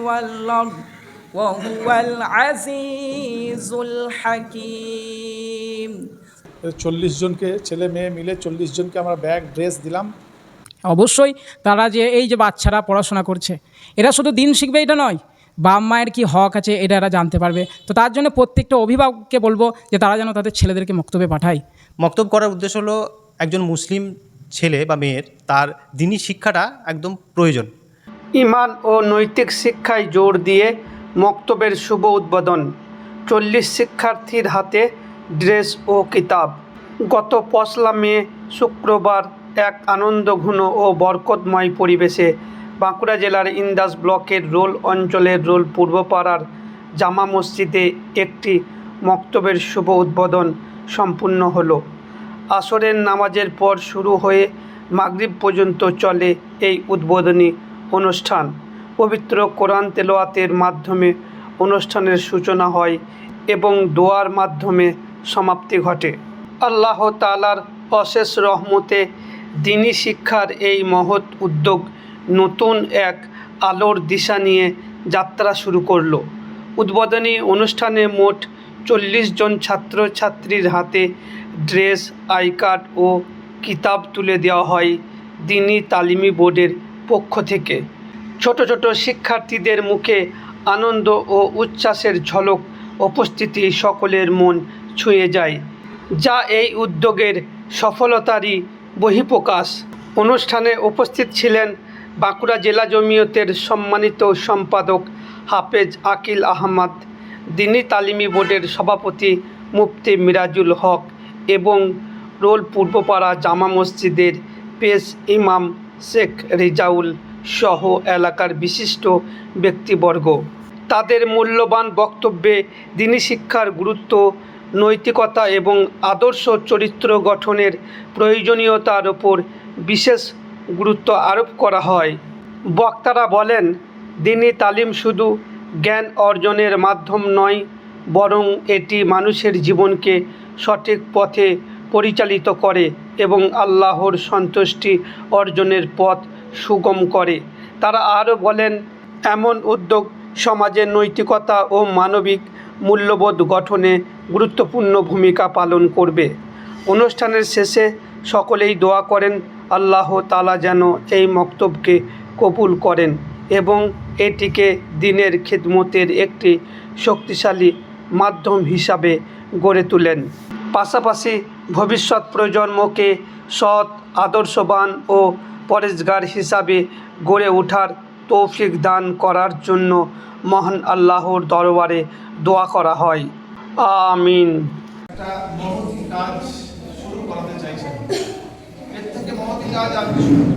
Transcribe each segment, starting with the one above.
والأرض وهو العزيز الحكيم। 40 জনকে ছেলে মেয়ে মিলে 40 জনকে আমরা ব্যাগ ড্রেস দিলাম। অবশ্যই তারা যে এই যে বাচ্চারা পড়াশোনা করছে, এরা শুধু দিন শিখবে এটা নয়, বাপ মায়ের কী হক আছে এটা এরা জানতে পারবে। তো তার জন্য প্রত্যেকটা অভিভাবককে বলবো যে তারা যেন তাদের ছেলেদেরকে মক্তবে পাঠায়। মক্তব করার উদ্দেশ্য হলো একজন মুসলিম ছেলে বা মেয়ের তার দ্বীনি শিক্ষাটা একদম প্রয়োজন। ঈমান ও নৈতিক শিক্ষায় জোর দিয়ে মক্তবের শুভ উদ্বোধন। 40 শিক্ষার্থীর হাতে ড্রেস ও কিতাব। গত 1 মে শুক্রবার এক আনন্দঘন ও বরকতময় পরিবেশে বাঁকুড়া জেলার ইন্দাস ব্লকের রোল অঞ্চলের রোল পূর্বপাড়ার জামা মসজিদে একটি মক্তবের শুভ উদ্বোধন সম্পূর্ণ হলো। আসরের নামাজের পর শুরু হয়ে মাগরিব পর্যন্ত চলে এই উদ্বোধনী অনুষ্ঠান। পবিত্র কোরআন তেলাওয়াতের মাধ্যমে অনুষ্ঠানের সূচনা হয় এবং দোয়ার মাধ্যমে সমাপ্তি ঘটে। আল্লাহ তাআলার অশেষ রহমতে দ্বীনি শিক্ষার এই মহৎ উদ্যোগ নতুন এক আলোর দিশা নিয়ে যাত্রা শুরু করলো। উদ্বোধনী অনুষ্ঠানে মোট 40 জন ছাত্রছাত্রীর হাতে ড্রেস, আই কার্ড ও কিতাব তুলে দেওয়া হয় দ্বীনি তালিমি বোর্ডের পক্ষ থেকে। ছোট ছোট শিক্ষার্থীদের মুখে আনন্দ ও উচ্ছ্বাসের ঝলক উপস্থিতি সকলের মন ছুঁয়ে যায়, যা এই উদ্যোগের সফলতারই বহিঃপ্রকাশ। অনুষ্ঠানে উপস্থিত ছিলেন বাঁকুড়া জেলা জমিয়তের সম্মানিত সম্পাদক হাফেজ আকিল আহমদ, দ্বীনি তালিমি বোর্ডের সভাপতি মুফতি মিরাজুল হক এবং রোল পূর্বপাড়া জামা মসজিদের পেশ ইমাম শেখ রেজাউল সহ এলাকার বিশিষ্ট ব্যক্তিবর্গ। তাদের মূল্যবান বক্তব্যে দ্বীনি শিক্ষার গুরুত্ব, নৈতিকতা এবং আদর্শ চরিত্র গঠনের প্রয়োজনীয়তার ওপর বিশেষ গুরুত্ব আরোপ করা হয়। বক্তারা বলেন, দ্বীনি তালিম শুধু জ্ঞান অর্জনের মাধ্যম নয়, বরং এটি মানুষের জীবনকে সঠিক পথে পরিচালিত করে এবং আল্লাহর সন্তুষ্টি অর্জনের পথ সুগম করে। তারা আরও বলেন, এমন উদ্যোগ সমাজের নৈতিকতা ও মানবিক মূল্যবোধ গঠনে গুরুত্বপূর্ণ ভূমিকা পালন করবে। অনুষ্ঠানের শেষে সকলেই দোয়া করেন আল্লাহ তাআলা যেন এই মক্তবকে কবুল করেন এবং এটিকে দ্বীনের খিদমতের একটি শক্তিশালী মাধ্যম হিসাবে গড়ে তোলেন। পাশাপাশি ভবিষ্যৎ প্রজন্মকে সৎ, আদর্শবান ও পরেজগার হিসাবে গড়ে ওঠার তৌফিক দান করার জন্য মহান আল্লাহর দরবারে দোয়া করা হয়। আমিন। একটা মহৎ কাজ শুরু করাতে চাইছেন। এর থেকে মহৎ কাজ আর কিছু নেই।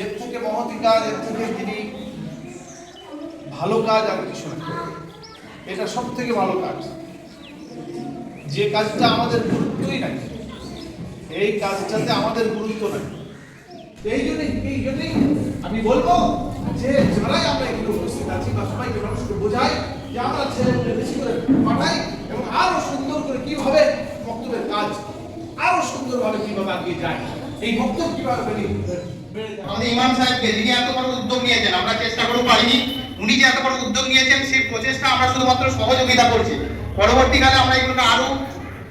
এর থেকে মহৎ কাজ, এর থেকে তিনি ভালো কাজ আর কিছু নেই। এটা সব থেকে ভালো কাজ, যে কাজটা আমাদের গুরুত্বই নাই, এই কাজটাতে আমাদের গুরুত্ব নাই। এই জন্যই আমি বলবো যে যারাই আমরা এগুলো উপস্থিত আছি বা সবাইকে মানুষকে বোঝাই যে আমরা ছেলেমেয়ে বেশি করে পাঠাই এবং আরো সুন্দর করে কিভাবে বক্তব্যের কাজ আরো সুন্দরভাবে কিভাবে এগিয়ে যায়, এই বক্তব্য কিভাবে আমাদের ইমাম সাহেবকে যিনি এত বড় উদ্যোগ নিয়েছেন, আমরা চেষ্টা করেও পারিনি। উনি যে এত বড় উদ্যোগ নিয়েছেন সেই প্রচেষ্টা আমরা শুধুমাত্র সহযোগিতা করছি। পরবর্তীকালে আমরা এগুলোকে আরো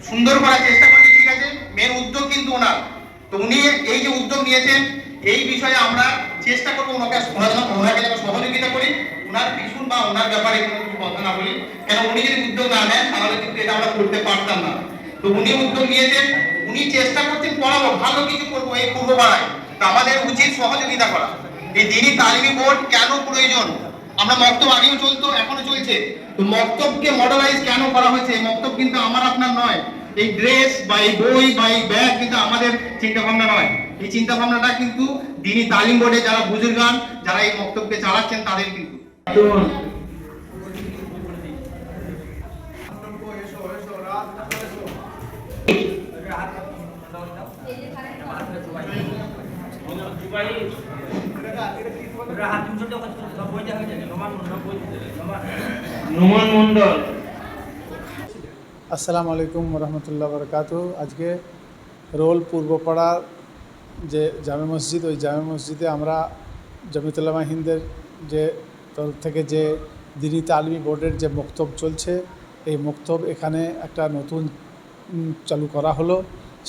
সুন্দর করার চেষ্টা করছি, ঠিক আছে। মেন উদ্যোগ কিন্তু ওনার। তো উনি এই যে উদ্যোগ নিয়েছেন এই বিষয়ে আমরা চেষ্টা করবো ওনাকে যেন সহযোগিতা করি, ওনার পিছন বা ওনার ব্যাপারে কোনো কিছু কথা না বলি, কেন উনি যদি উদ্যোগ না নেন তাহলে কিন্তু এটা আমরা করতে পারতাম না। তো উনি উদ্যোগ নিয়েছেন, উনি চেষ্টা করছেন পড়াবো, ভালো কিছু করবো এই পূর্বপাড়ায়। তো আমাদের উচিত সহযোগিতা করা। এই দ্বীনি তালিমি বোর্ড কেন প্রয়োজন? আমরা মক্তব আগেও চলতো, এখনো চলছে। তো মক্তবকে মডেলাইজ কেন করা হয়েছে? মক্তব কিন্তু আমার আপনার নয়। এই ড্রেস বা এই বই বা এই ব্যাগ কিন্তু আমাদের চিন্তা ভাবনা নয়। এই চিন্তা ভাবনাটা কিন্তু দ্বীনি তালিম বোর্ডে যারা বুজুর্গান, যারা এই মক্তবকে চালাচ্ছেন তাদের কিন্তু। আসসালামু আলাইকুম রহমতুল্লাহ বরকাতুহু। আজকে রোল পূর্বপাড়ার যে জামে মসজিদ, ওই জামে মসজিদে আমরা জমিয়তুল উলামা হিন্দের যে তরফ থেকে যে দিনী তালিমি বোর্ডের যে মক্তব চলছে, এই মক্তব এখানে একটা নতুন চালু করা হলো।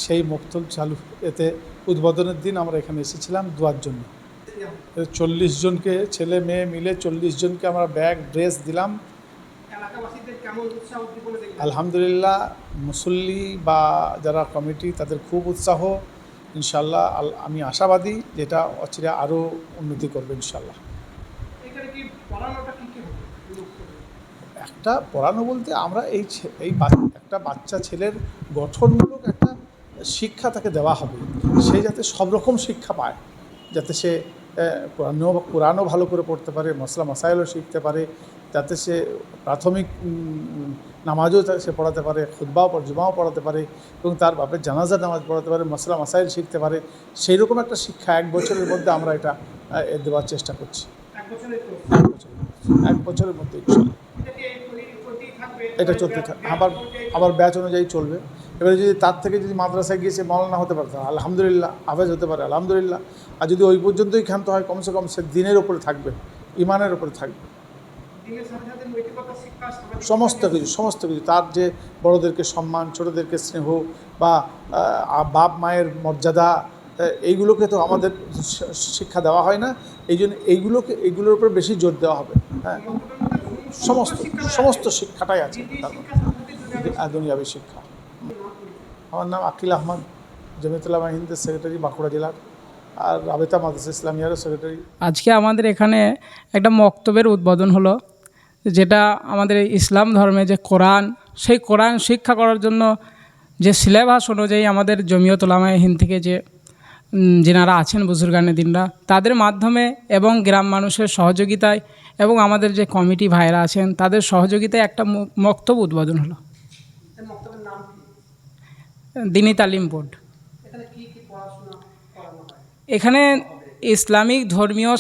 সেই মক্তব চালু এতে উদ্বোধনের দিন আমরা এখানে এসেছিলাম দোয়ার জন্য। 40 জনকে, ছেলে মেয়ে মিলে 40 জনকে আমরা ব্যাগ, ড্রেস দিলাম। আলহামদুলিল্লাহ, মুসল্লি বা যারা কমিটি তাদের খুব উৎসাহ। ইনশাল্লাহ আমি আশাবাদী যে এটা অচিরে আরও উন্নতি করবে ইনশাল্লাহ। একটা পড়ানো বলতে আমরা এই একটা বাচ্চা ছেলের গঠনমূলক একটা শিক্ষা তাকে দেওয়া হবে, সে যাতে সব রকম শিক্ষা পায়, যাতে সে কোরআনও ভালো করে পড়তে পারে, মশলা মাসাইলও শিখতে পারে, যাতে সে প্রাথমিক নামাজও সে পড়াতে পারে, খুতবাও জুমাও পড়াতে পারে এবং তার বাপের জানাজার নামাজ পড়াতে পারে, মশলা মাসাইল শিখতে পারে। সেই রকম একটা শিক্ষা 1 বছরের মধ্যে আমরা এটা দেওয়ার চেষ্টা করছি। 1 বছরের মধ্যে এটা চলতে থাকে, আবার ব্যাচ অনুযায়ী চলবে। এবারে যদি তার থেকে যদি মাদ্রাসায় গিয়ে সে মওলানা হতে পারে তাহলে আলহামদুলিল্লাহ, হাফেজ হতে পারে আলহামদুলিল্লাহ। আর যদি ওই পর্যন্তই ক্ষান্ত হয়, কমসে কম সে দিনের ওপরে থাকবে, ইমানের ওপরে থাকবে। সমস্ত কিছু তার যে বড়োদেরকে সম্মান, ছোটোদেরকে স্নেহ বা বাপ মায়ের মর্যাদা, এইগুলোকে তো আমাদের শিক্ষা দেওয়া হয় না। এই জন্য এইগুলোর উপর বেশি জোর দেওয়া হবে। হ্যাঁ, সমস্ত শিক্ষাটাই আছে তার মধ্যে, দুনিয়াবী শিক্ষা। আমার নাম আকিল আহমদ, জমিয়তুল উলামা হিন্দের সেক্রেটারি বাঁকুড়া জেলার, আর রাবেতা মাদ্রাসা ইসলামিয়ারও সেক্রেটারি। আজকে আমাদের এখানে একটা মক্তবের উদ্বোধন হলো, যেটা আমাদের ইসলাম ধর্মে যে কোরআন, সেই কোরআন শিক্ষা করার জন্য যে সিলেবাস অনুযায়ী আমাদের জমিয়ত উলামা হিন্দ থেকে যে যেনারা আছেন বুজুর্গানে দিনরা, তাদের মাধ্যমে এবং গ্রাম মানুষের সহযোগিতায় এবং আমাদের যে কমিটি ভাইরা আছেন তাদের সহযোগিতায় একটা মক্তব উদ্বোধন হলো। দিনী তালিম বোর্ড। এখানে ইসলামিক ধর্মীয়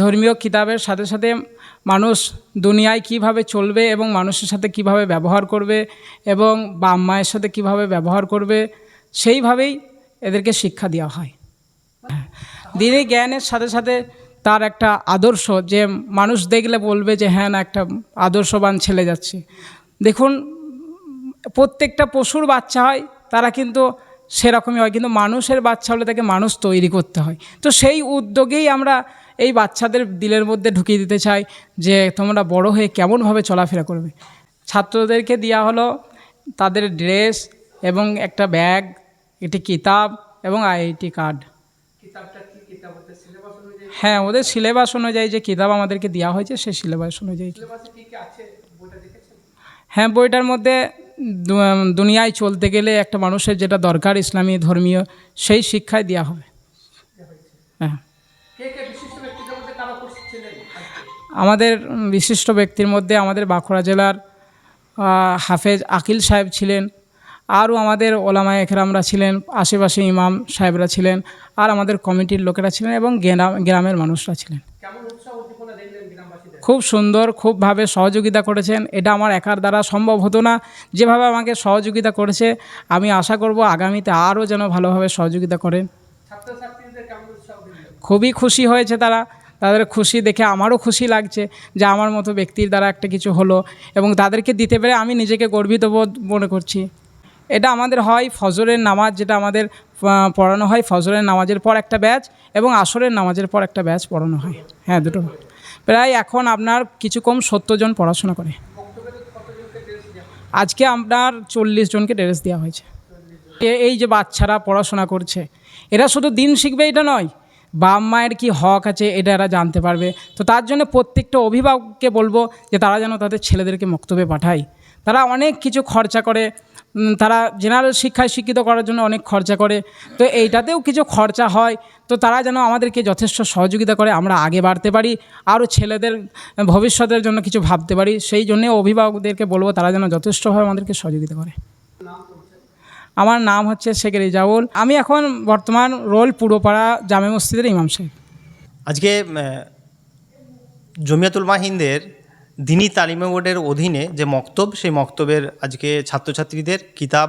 ধর্মীয় কিতাবের সাথে সাথে মানুষ দুনিয়ায় কিভাবে চলবে এবং মানুষের সাথে কিভাবে ব্যবহার করবে এবং বাপ মায়ের সাথে কিভাবে ব্যবহার করবে, সেইভাবেই এদেরকে শিক্ষা দেওয়া হয়। দিনী জ্ঞানের সাথে সাথে তার একটা আদর্শ, যে মানুষ দেখলে বলবে যে হ্যাঁ না, একটা আদর্শবান ছেলে যাচ্ছে। দেখুন, প্রত্যেকটা পশুর বাচ্চা হয়, তারা কিন্তু সেরকমই হয়, কিন্তু মানুষের বাচ্চা হলে তাকে মানুষ তৈরি করতে হয়। তো সেই উদ্যোগেই আমরা এই বাচ্চাদের দিলের মধ্যে ঢুকিয়ে দিতে চাই যে তোমরা বড় হয়ে কেমনভাবে চলাফেরা করবে। ছাত্রদেরকে দেওয়া হলো তাদের ড্রেস এবং একটা ব্যাগ, একটি কিতাব এবং আইআইটি কার্ড। হ্যাঁ, ওদের সিলেবাস অনুযায়ী যে কিতাব আমাদেরকে দেওয়া হয়েছে সেই সিলেবাস অনুযায়ী। হ্যাঁ, বইটার মধ্যে দুনিয়ায় চলতে গেলে একটা মানুষের যেটা দরকার ইসলামী ধর্মীয়, সেই শিক্ষায় দেওয়া হবে। হ্যাঁ, আমাদের বিশিষ্ট ব্যক্তির মধ্যে আমাদের বাঁকুড়া জেলার হাফেজ আকিল সাহেব ছিলেন, আরও আমাদের ওলামায়ে একরামরা ছিলেন, আশেপাশে ইমাম সাহেবরা ছিলেন, আর আমাদের কমিটির লোকেরা ছিলেন এবং গ্রামের মানুষরা ছিলেন। খুব সুন্দর, খুবভাবে সহযোগিতা করেছেন। এটা আমার একার দ্বারা সম্ভব হতো না। যেভাবে আমাকে সহযোগিতা করেছে, আমি আশা করব আগামীতে আরও যেন ভালোভাবে সহযোগিতা করেন। খুবই খুশি হয়েছে তারা, তাদের খুশি দেখে আমারও খুশি লাগছে যে আমার মতো ব্যক্তির দ্বারা একটা কিছু হলো, এবং তাদেরকে দিতে পেরে আমি নিজেকে গর্বিত বোধ মনে করছি। এটা আমাদের হয় ফজরের নামাজ, যেটা আমাদের পড়ানো হয় ফজরের নামাজের পর একটা ব্যাচ এবং আসরের নামাজের পর একটা ব্যাচ পড়ানো হয়। হ্যাঁ, দুটো। প্রায় এখন আপনার কিছু কম 70 জন পড়াশোনা করে। আজকে আপনার 40 জনকে ড্রেস দেওয়া হয়েছে। এই যে বাচ্চারা পড়াশোনা করছে, এরা শুধু দিন শিখবে এটা নয়, বাপ মায়ের কী হক আছে এটা এরা জানতে পারবে। তো তার জন্য প্রত্যেকটা অভিভাবককে বলবো যে তারা যেন তাদের ছেলেদেরকে মক্তবে পাঠায়। তারা অনেক কিছু খরচা করে, তারা জেনারেল শিক্ষায় শিক্ষিত করার জন্য অনেক খরচা করে, তো এইটাতেও কিছু খরচা হয়। তো তারা যেন আমাদেরকে যথেষ্ট সহযোগিতা করে, আমরা আগে বাড়তে পারি, আরও ছেলেদের ভবিষ্যতের জন্য কিছু ভাবতে পারি। সেই জন্যে অভিভাবকদেরকে বলবো তারা যেন যথেষ্টভাবে আমাদেরকে সহযোগিতা করে। আমার নাম হচ্ছে শেখ রেজাউল। আমি এখন বর্তমান রোল পূর্বপাড়া জামে মসজিদের ইমাম সাহেব। আজকে জমিয়তুল উলামা হিন্দের দিনী তালিম বোর্ডের অধীনে যে মক্তব, সেই মক্তবের আজকে ছাত্রছাত্রীদের কিতাব,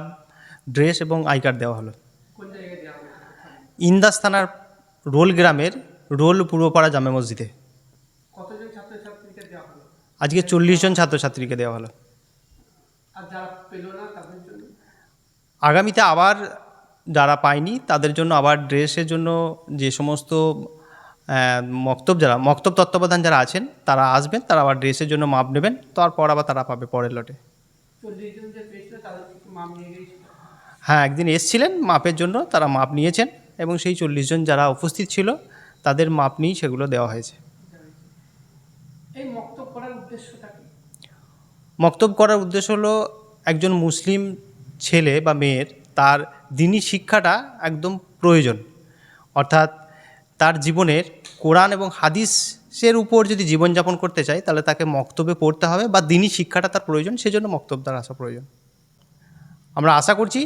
ড্রেস এবং আই কার্ড দেওয়া হলো। ইন্দাস থানার রোল গ্রামের রোল পূর্বপাড়া জামে মসজিদে। ছাত্রছাত্রীকে দেওয়া হলো? আজকে 40 জন ছাত্রছাত্রীকে দেওয়া হলো। আর যারা পেল না তাদের জন্য? আগামীতে আবার যারা পায়নি তাদের জন্য আবার ড্রেসের জন্য যে সমস্ত মক্তব তত্ত্বাবধান যারা আছেন তারা আসবেন, তারা আবার ড্রেসের জন্য মাপ নেবেন, তারপর আবার তারা পাবে পরের লটে। 40 জন যে পেয়েছিল তাদের কিছু মাপ নিয়ে গিয়েছিল? হ্যাঁ, একদিন এসছিলেন মাপের জন্য, তারা মাপ নিয়েছেন এবং সেই 40 জন যারা উপস্থিত ছিল তাদের মাপ নিয়েই সেগুলো দেওয়া হয়েছে। এই মক্তব করার উদ্দেশ্যটা কি? মক্তব করার উদ্দেশ্য হলো একজন মুসলিম ছেলে বা মেয়ের তার দ্বীনি শিক্ষাটা একদম প্রয়োজন, অর্থাৎ তার জীবনের কোরআন এবং হাদিসের উপর যদি জীবনযাপন করতে চায় তাহলে তাকে মক্তবে পড়তে হবে বা দ্বীনি শিক্ষাটা তার প্রয়োজন, সেজন্য মক্তব দ্বারা আসা প্রয়োজন। আমরা আশা করছি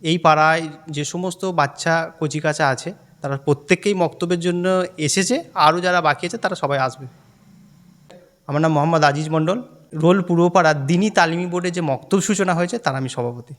এই পাড়ায় যে সমস্ত বাচ্চা কচিকাচা আছে তারা প্রত্যেককেই মক্তবের জন্য এসেছে, আরও যারা বাকি আছে তারা সবাই আসবে। আমার নাম মোহাম্মদ আজিজ মণ্ডল, রোল পূর্বপাড়ার দ্বীনি তালিমি বোর্ডে যে মক্তব সূচনা হয়েছে তার আমি সভাপতি।